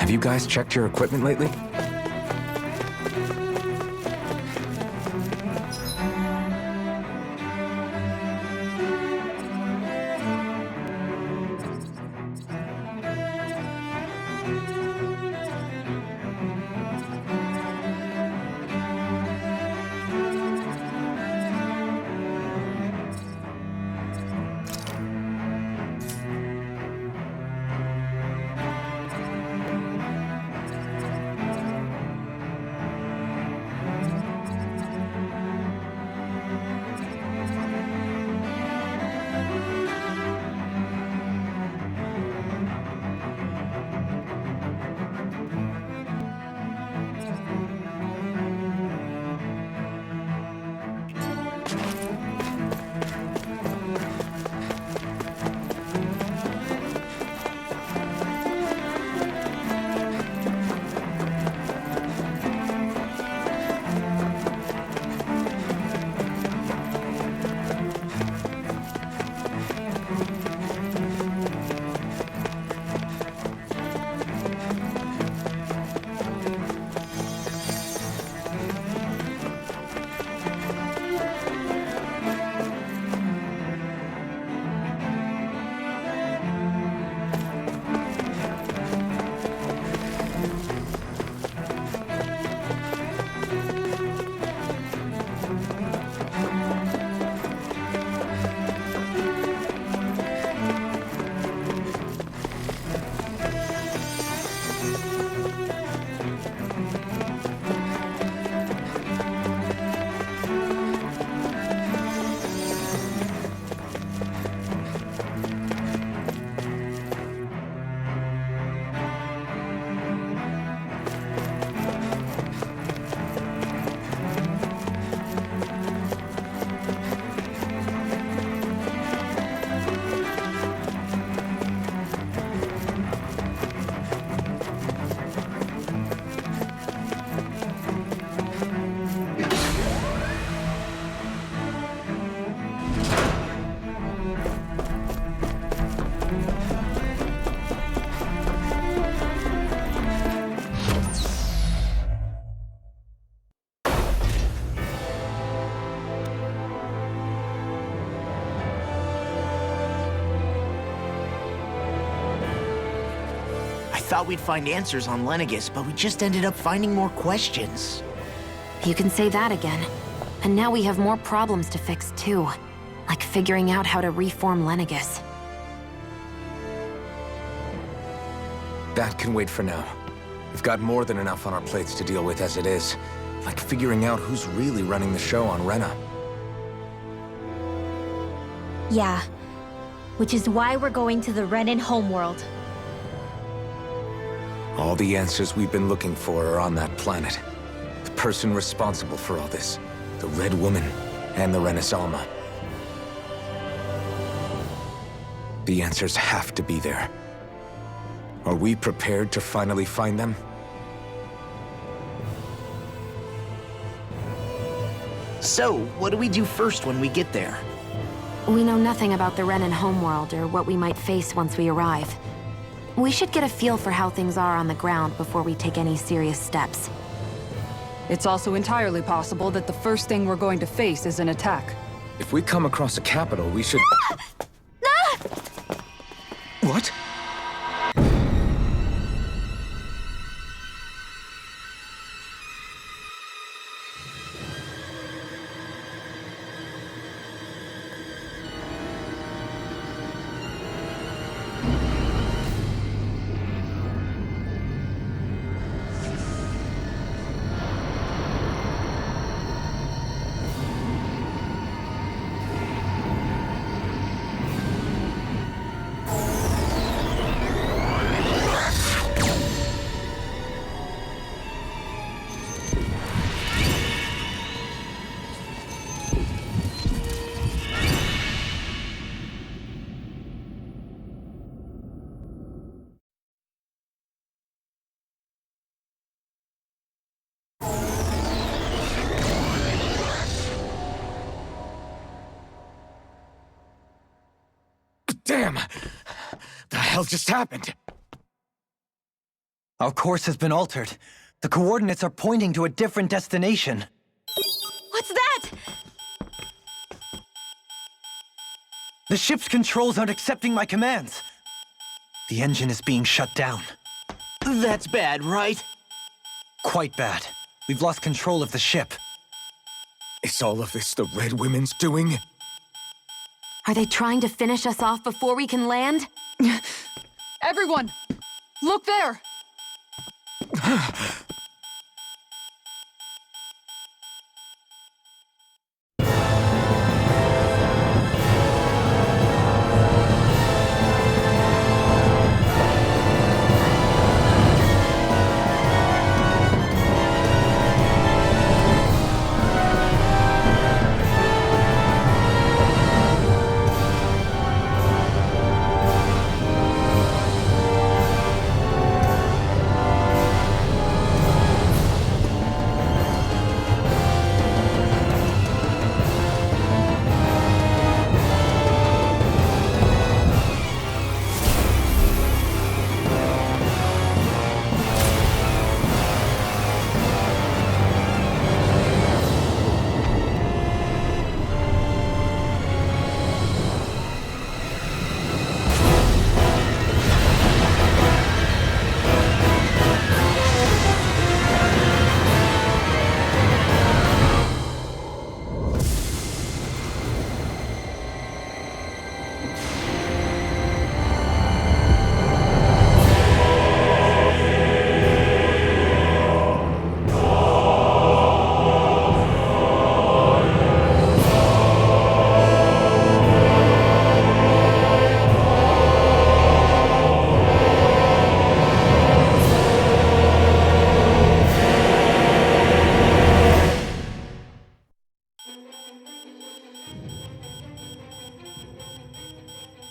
Have you guys checked your equipment lately? Thought we'd find answers on Lenegis, but we just ended up finding more questions. You can say that again. And now we have more problems to fix too. Like figuring out how to reform Lenegis. That can wait for now. We've got more than enough on our plates to deal with as it is. Like figuring out who's really running the show on Rena. Yeah. Which is why we're going to the Renan homeworld. All the answers we've been looking for are on that planet. The person responsible for all this. The Red Woman and the Renaissama. The answers have to be there. Are we prepared to finally find them? So, what do we do first when we get there? We know nothing about the Renan homeworld or what we might face once we arrive. We should get a feel for how things are on the ground before we take any serious steps. It's also entirely possible that the first thing we're going to face is an attack. If we come across a capital, we should... What? Damn! The hell just happened? Our course has been altered. The coordinates are pointing to a different destination. What's that? The ship's controls aren't accepting my commands. The engine is being shut down. That's bad, right? Quite bad. We've lost control of the ship. Is all of this the Red Women's doing? Are they trying to finish us off before we can land? Everyone! Look there!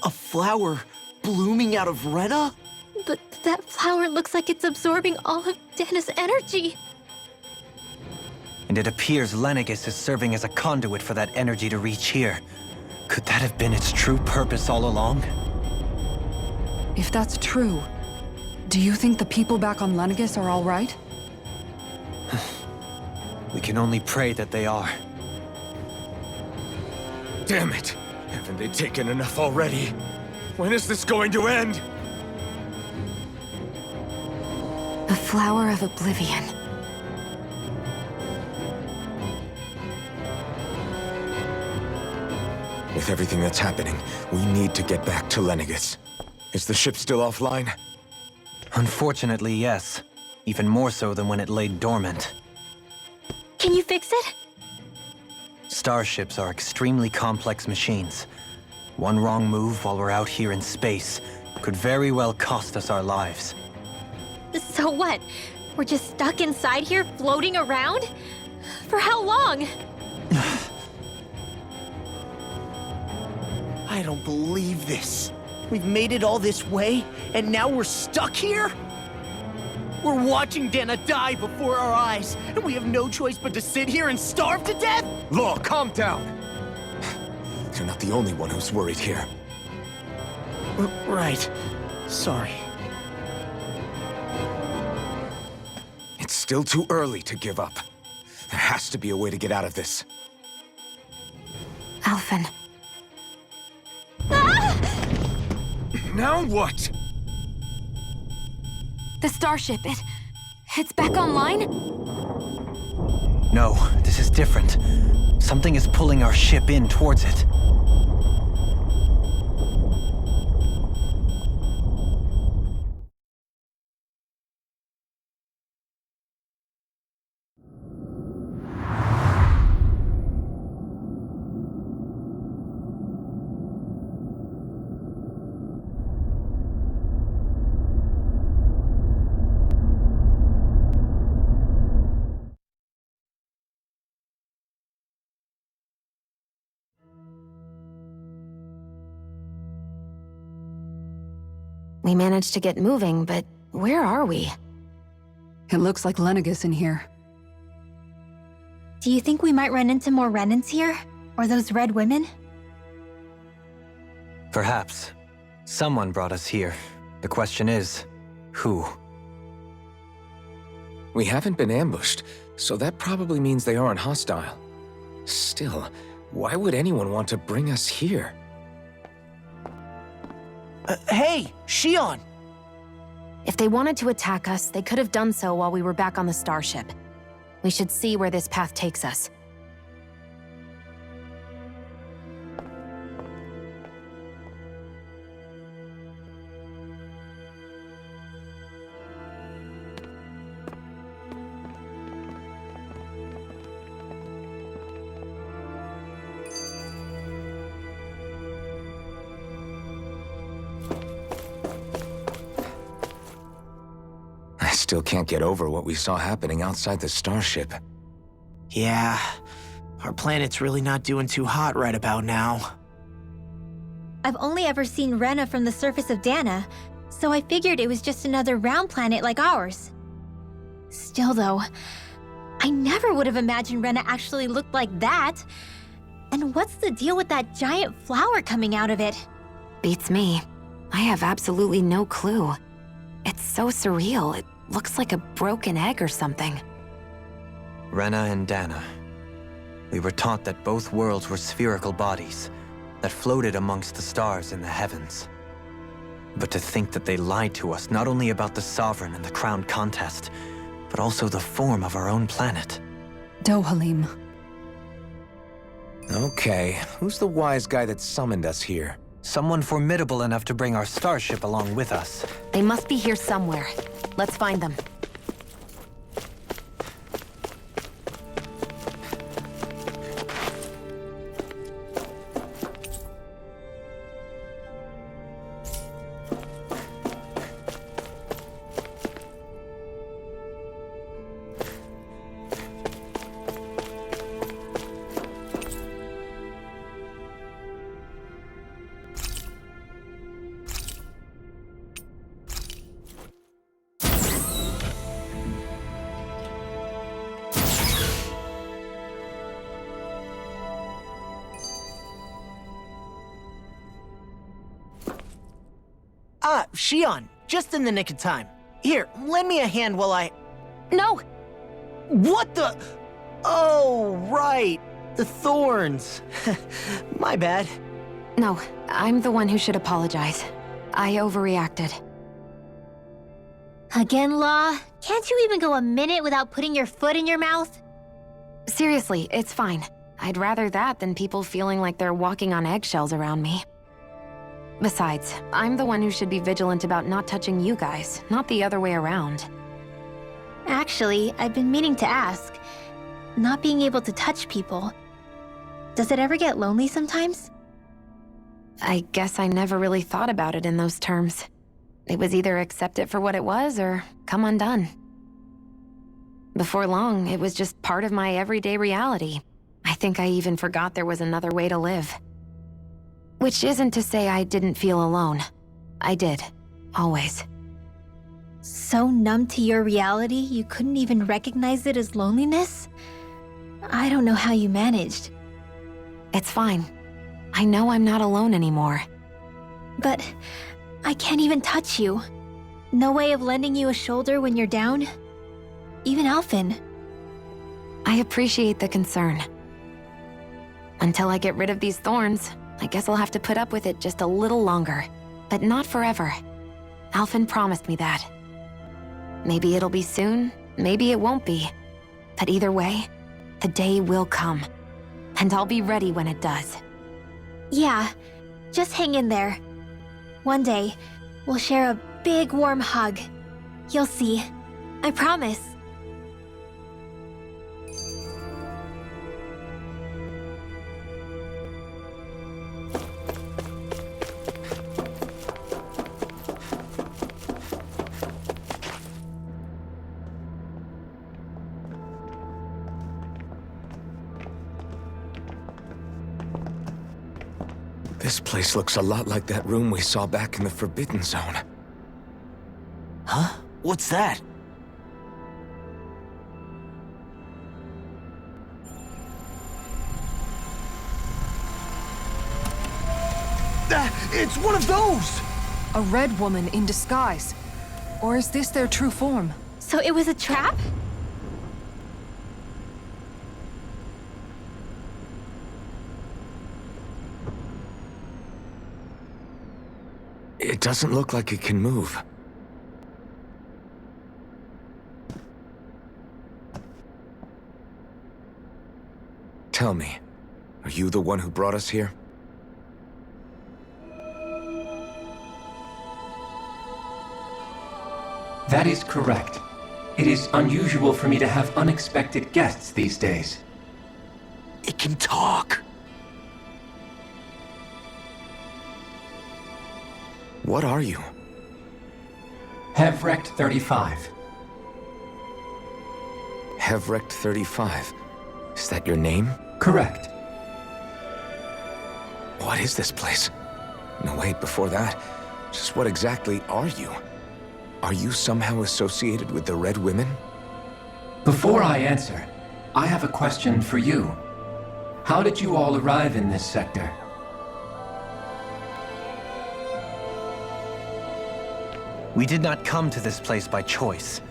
A flower blooming out of Rena? But that flower looks like it's absorbing all of Dana's energy. And it appears Lenegis is serving as a conduit for that energy to reach here. Could that have been its true purpose all along? If that's true, do you think the people back on Lenegis are all right? We can only pray that they are. Damn it! Haven't they taken enough already? When is this going to end? The Flower of Oblivion. With everything that's happening, we need to get back to Lenegis. Is the ship still offline? Unfortunately, yes. Even more so than when it lay dormant. Can you fix it? Starships are extremely complex machines. One wrong move while we're out here in space could very well cost us our lives. So what? We're just stuck inside here, floating around? For how long? I don't believe this. We've made it all this way, and now we're stuck here? We're watching Dana die before our eyes, and we have no choice but to sit here and starve to death? Law, calm down! You're not the only one who's worried here. Right. Sorry. It's still too early to give up. There has to be a way to get out of this. Alphen. Now what? The starship, it's back online? No, this is different. Something is pulling our ship in towards it. We managed to get moving, but where are we? It looks like Lenegis in here. Do you think we might run into more Renans here? Or those red women? Perhaps. Someone brought us here. The question is, who? We haven't been ambushed, so that probably means they aren't hostile. Still, why would anyone want to bring us here? Hey, Shion! If they wanted to attack us, they could have done so while we were back on the starship. We should see where this path takes us. I still can't get over what we saw happening outside the starship. Yeah, our planet's really not doing too hot right about now. I've only ever seen Rena from the surface of Dana, so I figured it was just another round planet like ours. Still though, I never would have imagined Rena actually looked like that. And what's the deal with that giant flower coming out of it? Beats me. I have absolutely no clue. It's so surreal. It looks like a broken egg or something. Rena and Dana. We were taught that both worlds were spherical bodies that floated amongst the stars in the heavens. But to think that they lied to us not only about the Sovereign and the Crown contest, but also the form of our own planet. Dohalim. Okay, who's the wise guy that summoned us here? Someone formidable enough to bring our starship along with us. They must be here somewhere. Let's find them. Shion, just in the nick of time. Here, lend me a hand while I... No! What the... Oh, right. The thorns. My bad. No, I'm the one who should apologize. I overreacted. Again, Law? Can't you even go a minute without putting your foot in your mouth? Seriously, it's fine. I'd rather that than people feeling like they're walking on eggshells around me. Besides, I'm the one who should be vigilant about not touching you guys, not the other way around. Actually, I've been meaning to ask. Not being able to touch people, does it ever get lonely sometimes? I guess I never really thought about it in those terms. It was either accept it for what it was or come undone. Before long, it was just part of my everyday reality. I think I even forgot there was another way to live. Which isn't to say I didn't feel alone. I did. Always. So numb to your reality, you couldn't even recognize it as loneliness? I don't know how you managed. It's fine. I know I'm not alone anymore. But I can't even touch you. No way of lending you a shoulder when you're down? Even Alphen. I appreciate the concern. Until I get rid of these thorns, I guess I'll have to put up with it just a little longer. But not forever. Alphen promised me that. Maybe it'll be soon, maybe it won't be. But either way, the day will come. And I'll be ready when it does. Yeah, just hang in there. One day, we'll share a big warm hug. You'll see. I promise. This place looks a lot like that room we saw back in the Forbidden Zone. Huh? What's that? It's one of those! A red woman in disguise. Or is this their true form? So it was a trap? It doesn't look like it can move. Tell me, are you the one who brought us here? That is correct. It is unusual for me to have unexpected guests these days. It can talk. What are you? G.S.O. G.S.O. Is that your name? Correct. What is this place? No, wait, before that, just what exactly are you? Are you somehow associated with the Red Women? Before I answer, I have a question for you. How did you all arrive in this sector? We did not come to this place by choice.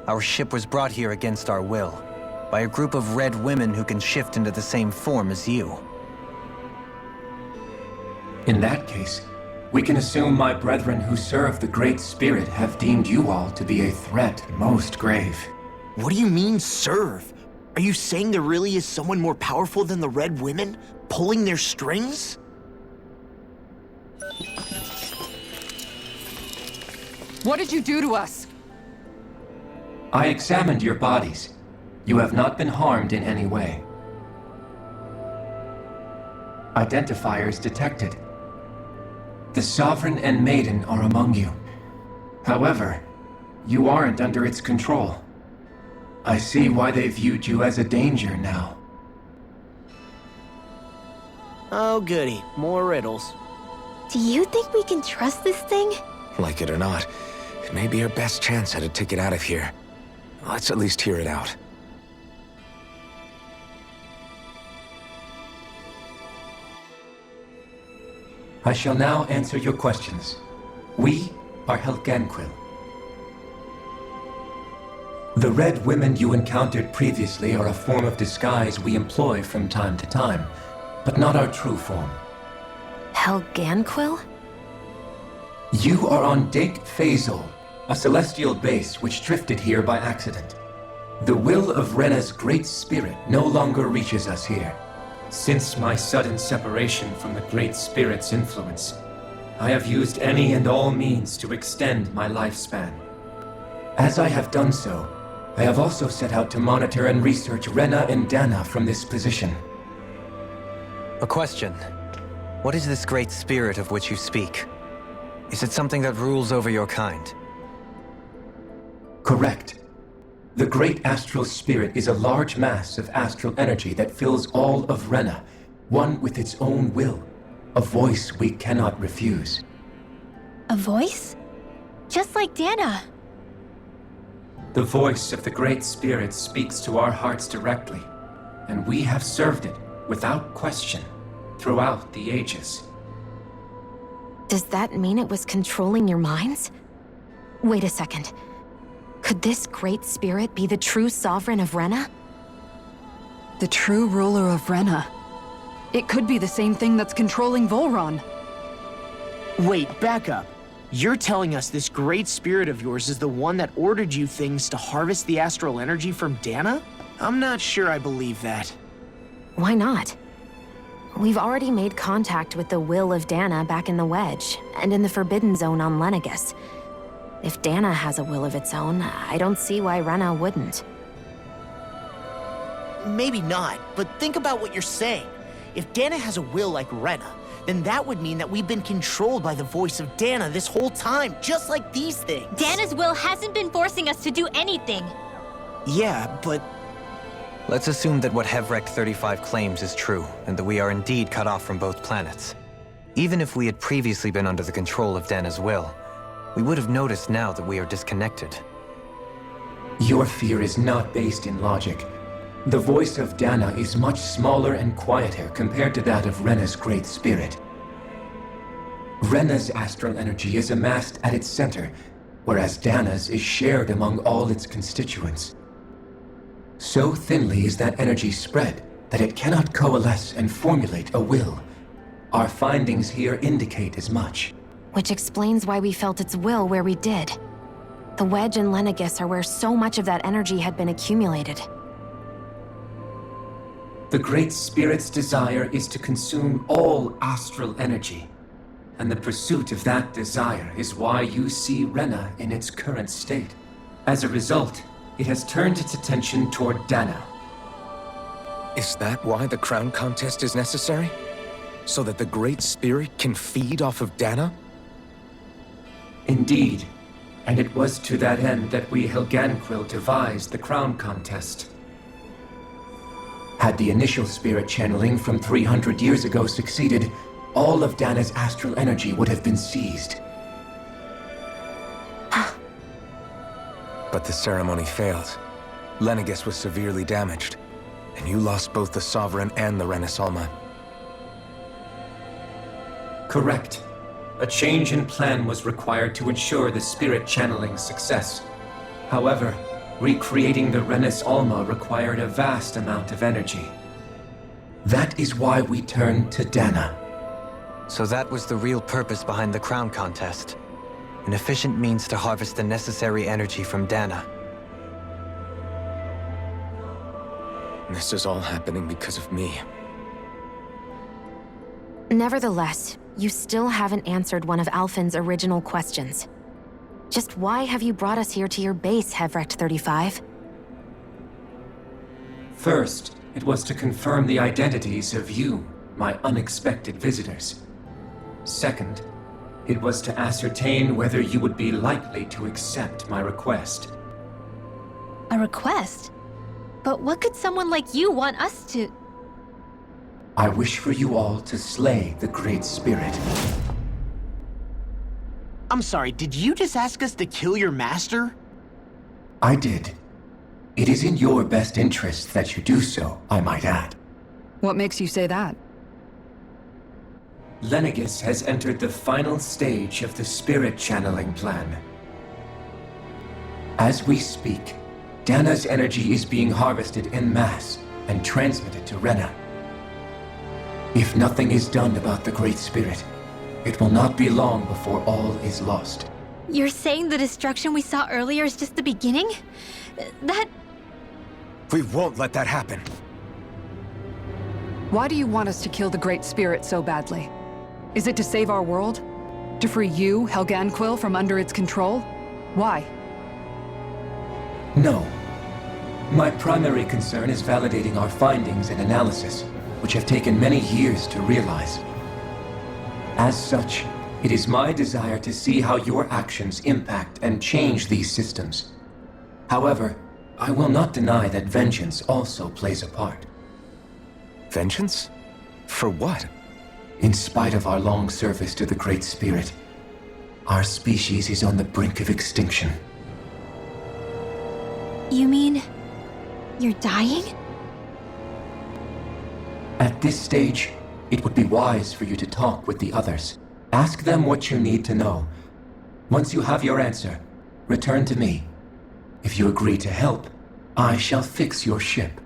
Our ship was brought here against our will, by a group of red women who can shift into the same form as you. In that case, we can assume my brethren who serve the Great Spirit have deemed you all to be a threat most grave. What do you mean, serve? Are you saying there really is someone more powerful than the Red Women, pulling their strings? What did you do to us? I examined your bodies. You have not been harmed in any way. Identifiers detected. The Sovereign and Maiden are among you. However, you aren't under its control. I see why they viewed you as a danger now. Oh goody, more riddles. Do you think we can trust this thing? Like it or not, it may be our best chance at a ticket out of here. Let's at least hear it out. I shall now answer your questions. We are Helganquil. The Red Women you encountered previously are a form of disguise we employ from time to time, but not our true form. Helganquil? You are on Dake Phasol, a celestial base which drifted here by accident. The will of Rena's Great Spirit no longer reaches us here. Since my sudden separation from the Great Spirit's influence, I have used any and all means to extend my lifespan. As I have done so, I have also set out to monitor and research Rena and Dana from this position. A question. What is this Great Spirit of which you speak? Is it something that rules over your kind? Correct. The Great Astral Spirit is a large mass of astral energy that fills all of Rena, one with its own will, a voice we cannot refuse. A voice? Just like Dana. The voice of the Great Spirit speaks to our hearts directly, and we have served it without question throughout the ages. Does that mean it was controlling your minds? Wait a second. Could this Great Spirit be the true Sovereign of Rena? The true ruler of Rena. It could be the same thing that's controlling Volron. Wait, back up. You're telling us this Great Spirit of yours is the one that ordered you things to harvest the astral energy from Dana? I'm not sure I believe that. Why not? We've already made contact with the will of Dana back in the Wedge, and in the Forbidden Zone on Lenegus. If Dana has a will of its own, I don't see why Rena wouldn't. Maybe not, but think about what you're saying. If Dana has a will like Rena, then that would mean that we've been controlled by the voice of Dana this whole time, just like these things. Dana's will hasn't been forcing us to do anything. Yeah, but Let's assume that what G.S.O. claims is true, and that we are indeed cut off from both planets. Even if we had previously been under the control of Dana's will, we would have noticed now that we are disconnected. Your fear is not based in logic. The voice of Dana is much smaller and quieter compared to that of Rena's Great Spirit. Rena's astral energy is amassed at its center, whereas Dana's is shared among all its constituents. So thinly is that energy spread that it cannot coalesce and formulate a will. Our findings here indicate as much. which explains why we felt its will where we did. The Wedge and Lenegis are where so much of that energy had been accumulated. The Great Spirit's desire is to consume all astral energy. And the pursuit of that desire is why you see Rena in its current state. As a result, it has turned its attention toward Dana. Is that why the crown contest is necessary? So that the Great Spirit can feed off of Dana? Indeed. And it was to that end that we Helganquil devised the crown contest. Had the initial spirit channeling from 300 years ago succeeded, all of Dana's astral energy would have been seized. But the ceremony failed. Lenegis was severely damaged, and you lost both the Sovereign and the Renasalma. Correct. A change in plan was required to ensure the spirit channeling's success. However, recreating the Renis Alma required a vast amount of energy. That is why we turned to Dana. So that was the real purpose behind the crown contest. An efficient means to harvest the necessary energy from Dana. This is all happening because of me. Nevertheless, you still haven't answered one of Alphen's original questions. Just why have you brought us here to your base, Hevrecht 35? First, it was to confirm the identities of you, my unexpected visitors. Second, it was to ascertain whether you would be likely to accept my request. A request? But what could someone like you want us to... I wish for you all to slay the Great Spirit. I'm sorry, did you just ask us to kill your master? I did. It is in your best interest that you do so, I might add. What makes you say that? Lenegis has entered the final stage of the spirit channeling plan. As we speak, Dana's energy is being harvested en masse and transmitted to Rena. If nothing is done about the Great Spirit, it will not be long before all is lost. You're saying the destruction we saw earlier is just the beginning? That... We won't let that happen. Why do you want us to kill the Great Spirit so badly? Is it to save our world? To free you, Helganquil, from under its control? Why? No. My primary concern is validating our findings and analysis, which have taken many years to realize. As such, it is my desire to see how your actions impact and change these systems. However, I will not deny that vengeance also plays a part. Vengeance? For what? In spite of our long service to the Great Spirit, our species is on the brink of extinction. You mean... you're dying? At this stage, it would be wise for you to talk with the others. Ask them what you need to know. Once you have your answer, return to me. If you agree to help, I shall fix your ship.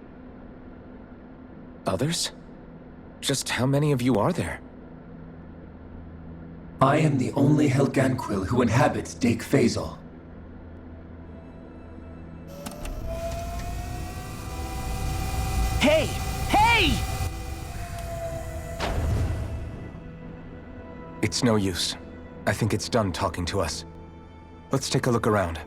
Others? Just how many of you are there? I am the only Helganquil who inhabits G.S.O. Hey! Hey! It's no use. I think it's done talking to us. Let's take a look around.